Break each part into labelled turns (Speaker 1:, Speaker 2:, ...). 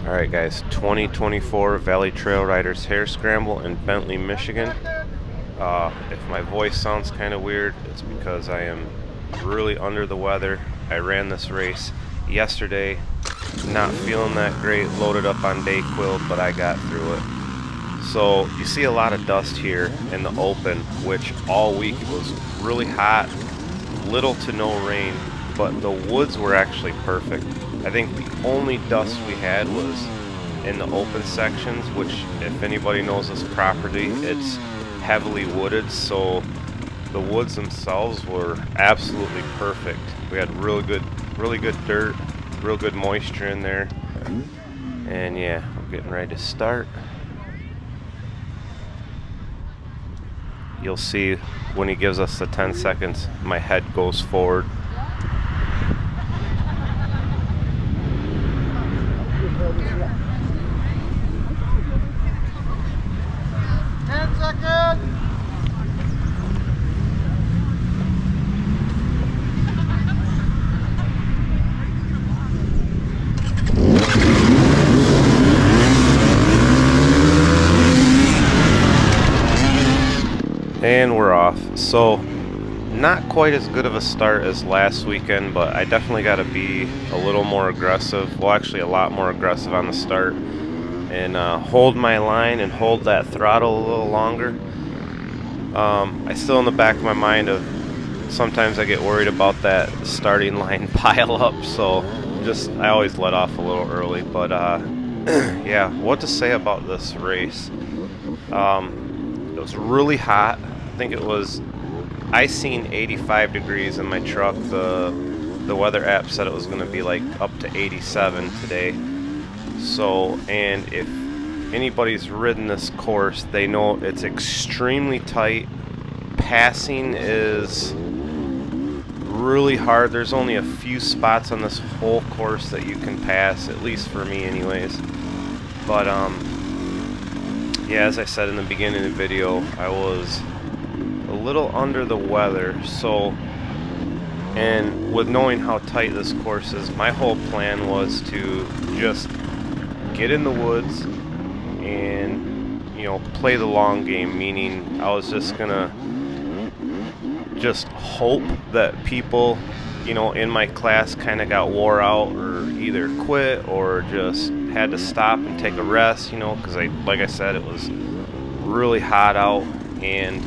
Speaker 1: Alright guys, 2024 Valley Trail Riders Hare Scramble in Bentley, Michigan. If my voice sounds kind of weird, it's because I am really under the weather. I ran this race yesterday, not feeling that great, loaded up on Dayquil, but I got through it. So you see a lot of dust here in the open, which all week it was really hot, little to no rain, but the woods were actually perfect. I think the only dust we had was in the open sections, which if anybody knows this property, it's heavily wooded, so the woods themselves were absolutely perfect. We had really good dirt, real good moisture in there. And yeah, I'm getting ready to start. You'll see when he gives us the 10 seconds, my head goes forward. And we're off. So not quite as good of a start as last weekend, but I definitely got to be a little more aggressive. Well, actually a lot more aggressive on the start, and hold my line and hold that throttle a little longer. I still in the back of my mind of sometimes I get worried about that starting line pile up, so I always let off a little early. But yeah, what to say about this race? It was really hot. I think I seen 85 degrees in my truck. The weather app said it was going to be like up to 87 today. So, and if anybody's ridden this course, they know it's extremely tight. Passing is really hard. There's only a few spots on this whole course that you can pass, at least for me anyways. But yeah, as I said in the beginning of the video, I was a little under the weather, so, and with knowing how tight this course is, my whole plan was to just get in the woods and, play the long game, meaning I was just gonna hope that people, in my class kind of got wore out or either quit or just had to stop and take a rest, because like I said, it was really hot out, and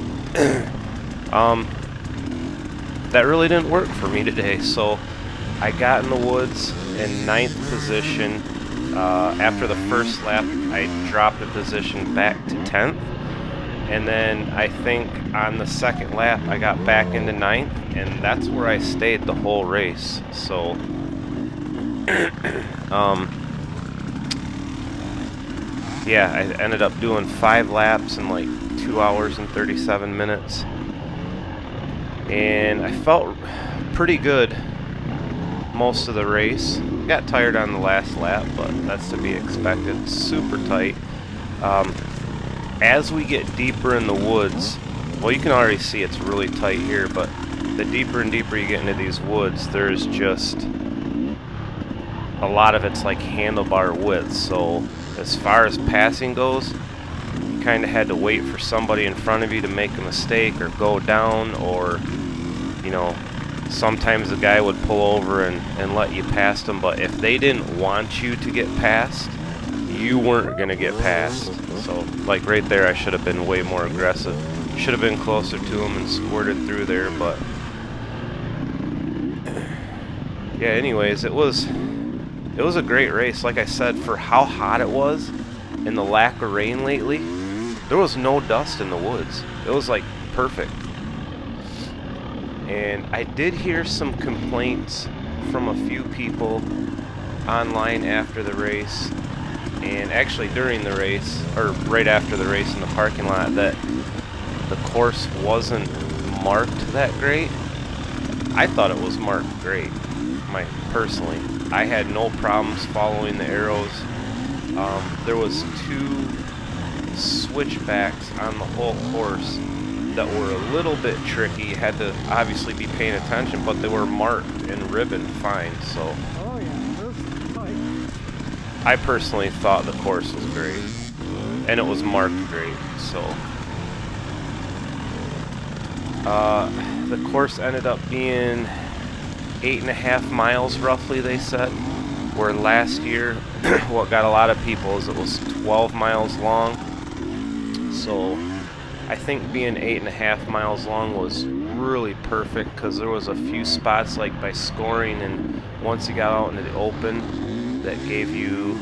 Speaker 1: that really didn't work for me today. So I got in the woods in 9th position. After the first lap, I dropped a position back to 10th, and then I think on the second lap I got back into 9th, and that's where I stayed the whole race. So yeah, I ended up doing 5 laps in like 2 hours and 37 minutes, and I felt pretty good most of the race. Got tired on the last lap, but that's to be expected. Super tight. As we get deeper in the woods, well, you can already see it's really tight here, but the deeper and deeper you get into these woods, there's just a lot of it's like handlebar width. So as far as passing goes, you kind of had to wait for somebody in front of you to make a mistake or go down, or sometimes the guy would pull over and let you past them, but if they didn't want you to get past, you weren't going to get past. So like right there, I should have been way more aggressive. Should have been closer to them and squirted through there, but yeah, anyways, it was a great race. Like I said, for how hot it was and the lack of rain lately, there was no dust in the woods. It was like perfect. And I did hear some complaints from a few people online after the race, and actually during the race, or right after the race in the parking lot, that the course wasn't marked that great. I thought it was marked great, personally. I had no problems following the arrows. There was 2 switchbacks on the whole course that were a little bit tricky. You had to obviously be paying attention, but they were marked and ribboned fine. So
Speaker 2: oh yeah, those
Speaker 1: I personally thought the course was great, and it was marked great. So the course ended up being 8.5 miles roughly, they said, where last year what got a lot of people is it was 12 miles long. So I think being 8.5 miles long was really perfect, because there was a few spots like by scoring and once you got out into the open that gave you,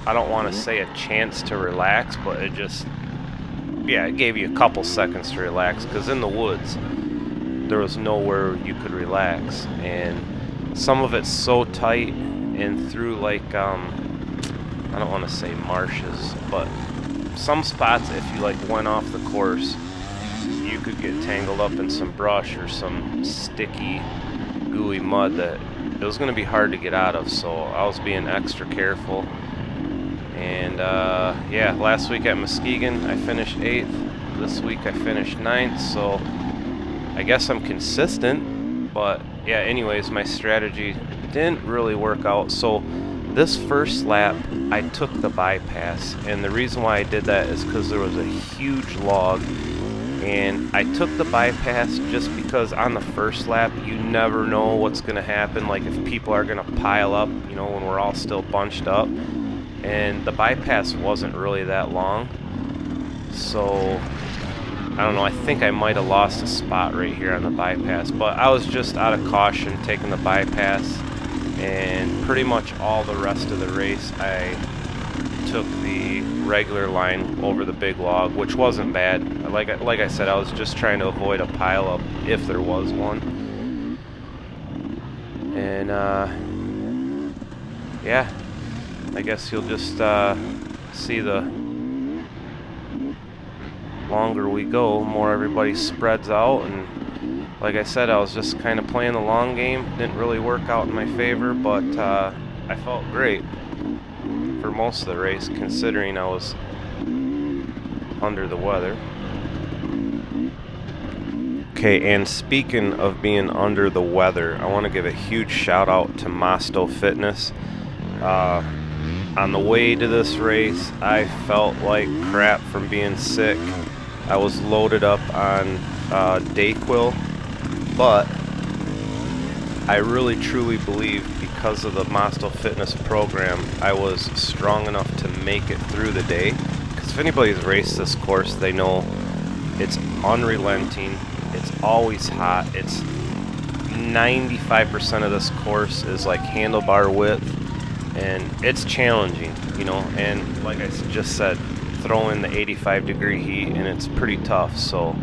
Speaker 1: I don't want to say a chance to relax, but it just, yeah, it gave you a couple seconds to relax, because in the woods there was nowhere you could relax, and some of it's so tight, and through like I don't want to say marshes, but some spots if you like went off the course you could get tangled up in some brush or some sticky gooey mud that it was going to be hard to get out of, so I was being extra careful. And yeah, last week at Muskegon I finished 8th. This week I finished 9th, so I guess I'm consistent. But yeah, anyways, my strategy didn't really work out. So this first lap I took the bypass, and the reason why I did that is because there was a huge log, and I took the bypass just because on the first lap you never know what's going to happen, like if people are going to pile up, you know, when we're all still bunched up. And the bypass wasn't really that long, so I don't know, I think I might have lost a spot right here on the bypass, but I was just out of caution taking the bypass, and pretty much all the rest of the race I took the regular line over the big log, which wasn't bad. Like I said, I was just trying to avoid a pileup if there was one. And yeah, I guess you'll just see the longer we go, more everybody spreads out. And like I said, I was just kind of playing the long game. Didn't really work out in my favor, but I felt great for most of the race, considering I was under the weather. Okay, and speaking of being under the weather, I want to give a huge shout out to Mosto Fitness. On the way to this race, I felt like crap from being sick. I was loaded up on Dayquil, but I really truly believe because of the Mosto Fitness program, I was strong enough to make it through the day. Because if anybody's raced this course, they know it's unrelenting. It's always hot. It's 95% of this course is like handlebar width, and it's challenging, you know. And like I just said, throw in the 85-degree heat, and it's pretty tough. So,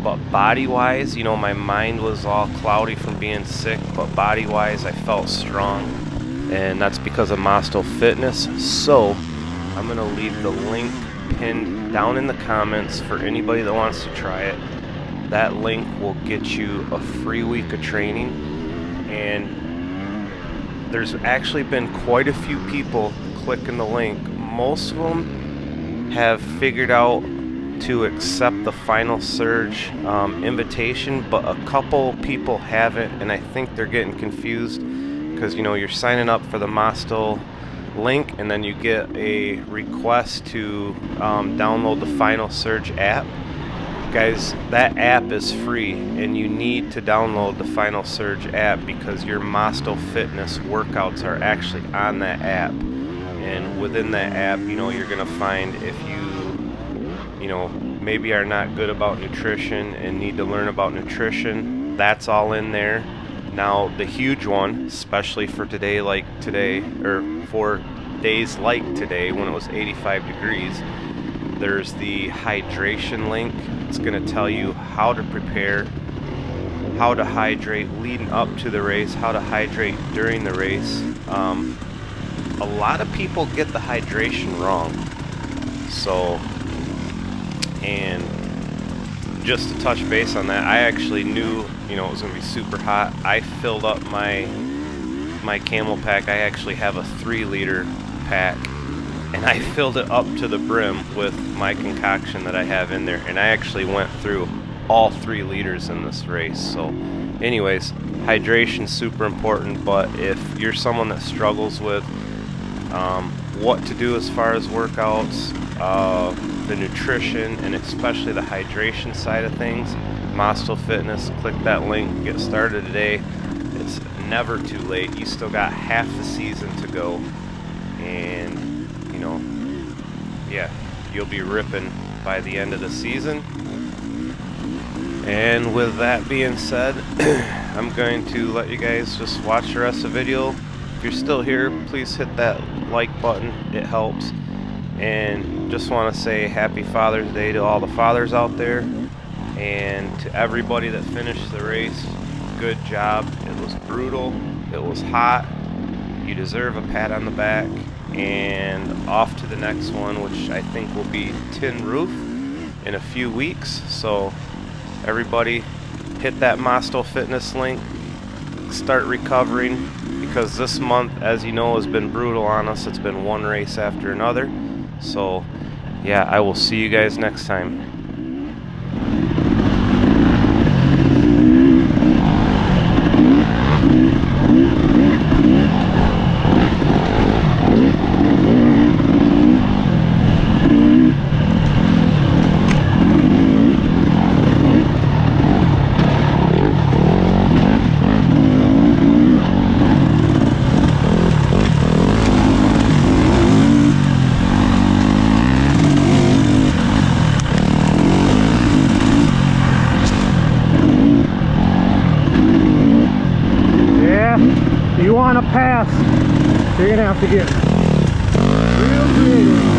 Speaker 1: but body-wise, you know, my mind was all cloudy from being sick, but body-wise, I felt strong, and that's because of Mosto Fitness. So, I'm gonna leave the link pinned down in the comments for anybody that wants to try it. That link will get you a free week of training, and there's actually been quite a few people clicking the link. Most of them have figured out to accept the Final Surge invitation, but a couple people haven't, and I think they're getting confused because, you know, you're signing up for the Mosto link and then you get a request to download the Final Surge app. Guys, that app is free, and you need to download the Final Surge app because your Mosto Fitness workouts are actually on that app. And within that app, you know, you're gonna find if you know, maybe are not good about nutrition and need to learn about nutrition, that's all in there. Now, the huge one, especially for today, like today, or for days like today when it was 85 degrees, there's the hydration link. It's going to tell you how to prepare, how to hydrate leading up to the race, how to hydrate during the race. A lot of people get the hydration wrong. So, and just to touch base on that, I actually knew, you know, it was going to be super hot. I filled up my camel pack. I actually have a 3-liter pack, and I filled it up to the brim with my concoction that I have in there, and I actually went through all 3 liters in this race. So anyways, hydration super important, but if you're someone that struggles with what to do as far as workouts, the nutrition, and especially the hydration side of things. Mostel Fitness, click that link, get started today. It's never too late. You still got half the season to go, and you know, yeah, you'll be ripping by the end of the season. And with that being said, I'm going to let you guys just watch the rest of the video. If you're still here, please hit that like button, it helps. And just want to say happy Father's Day to all the fathers out there, and to everybody that finished the race. Good job. It was brutal, it was hot, you deserve a pat on the back. And off to the next one, which I think will be Tin Roof in a few weeks. So everybody hit that Mostel Fitness link, start recovering, because this month, as you know, has been brutal on us. It's been one race after another. So yeah, I will see you guys next time.
Speaker 2: You want to pass, you're going to have to get real creative.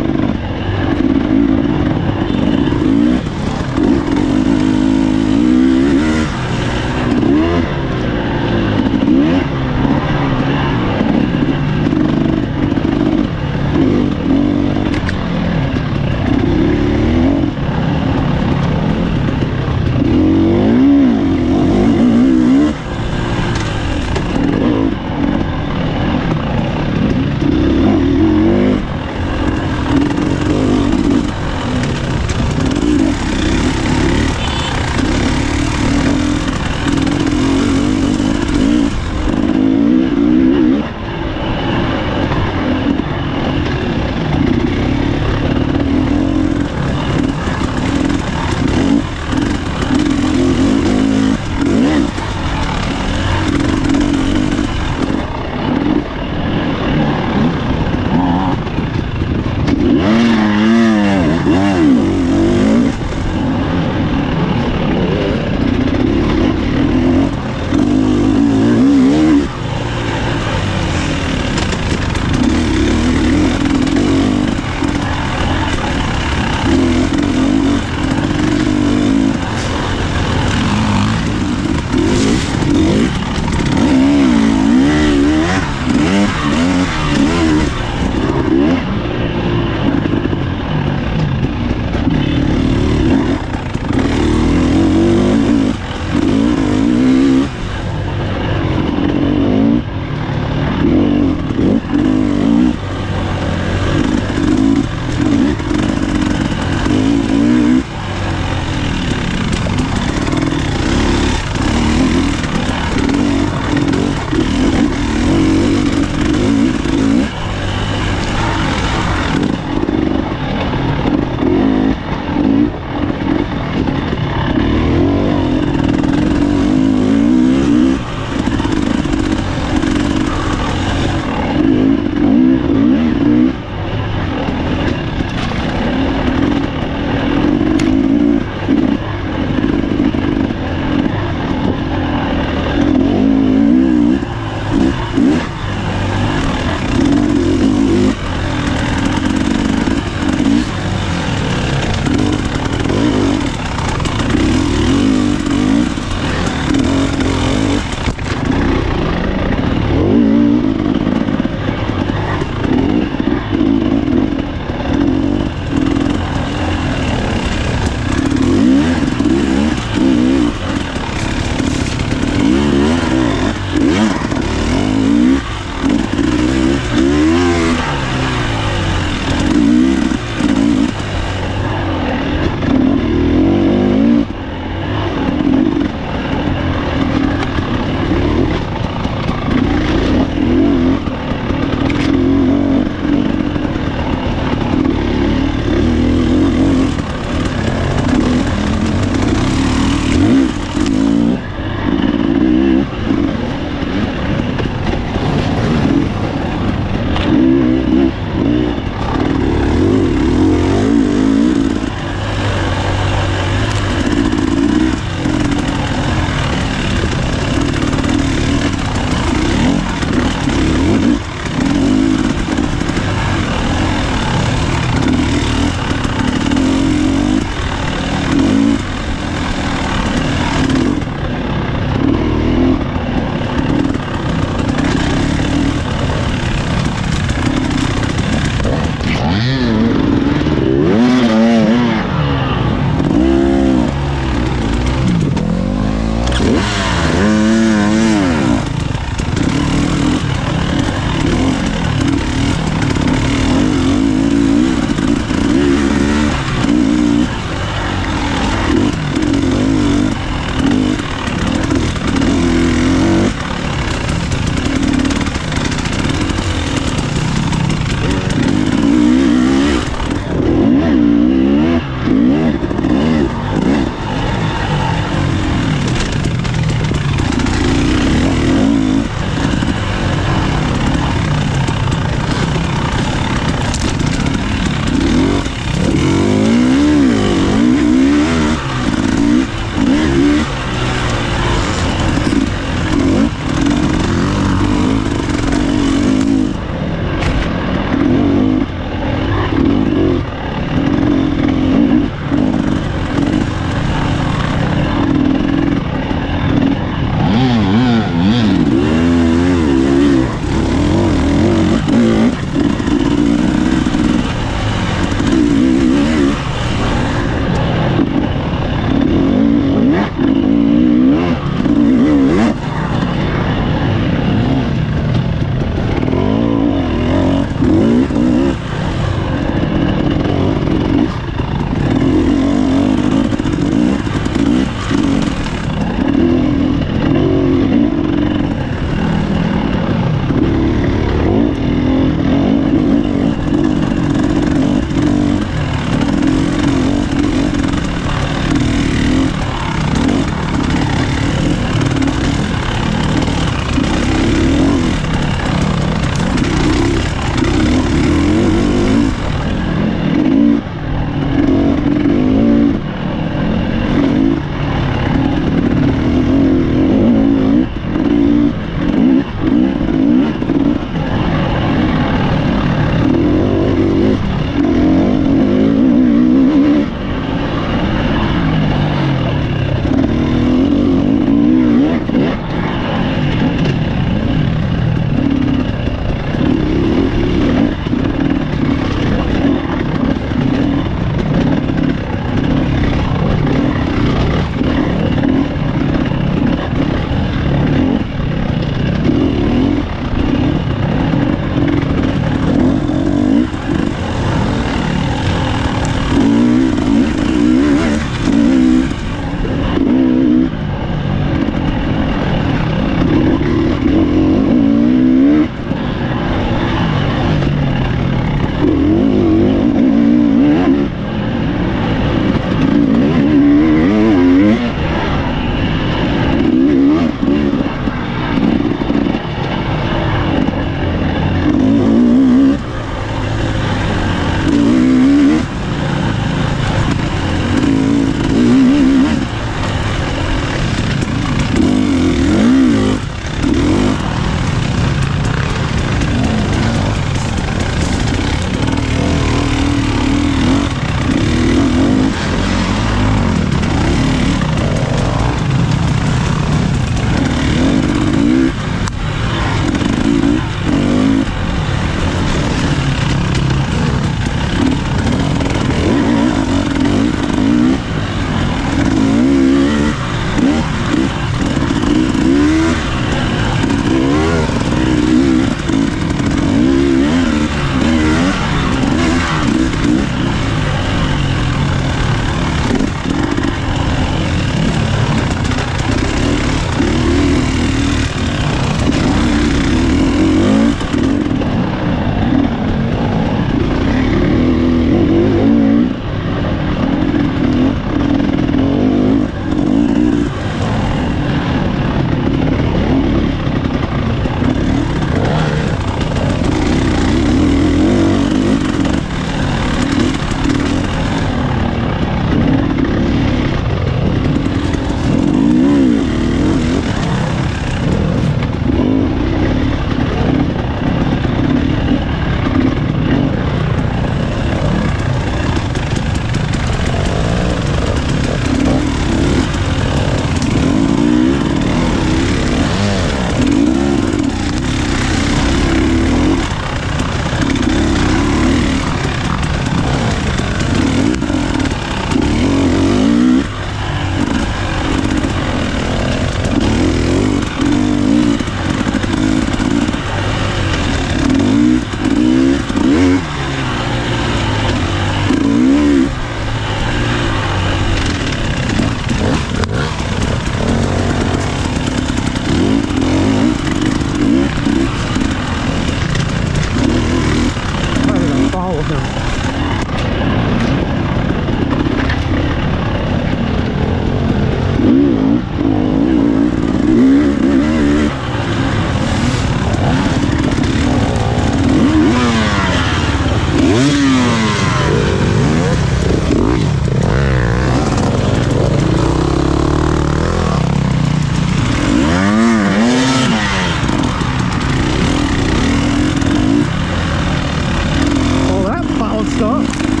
Speaker 2: up.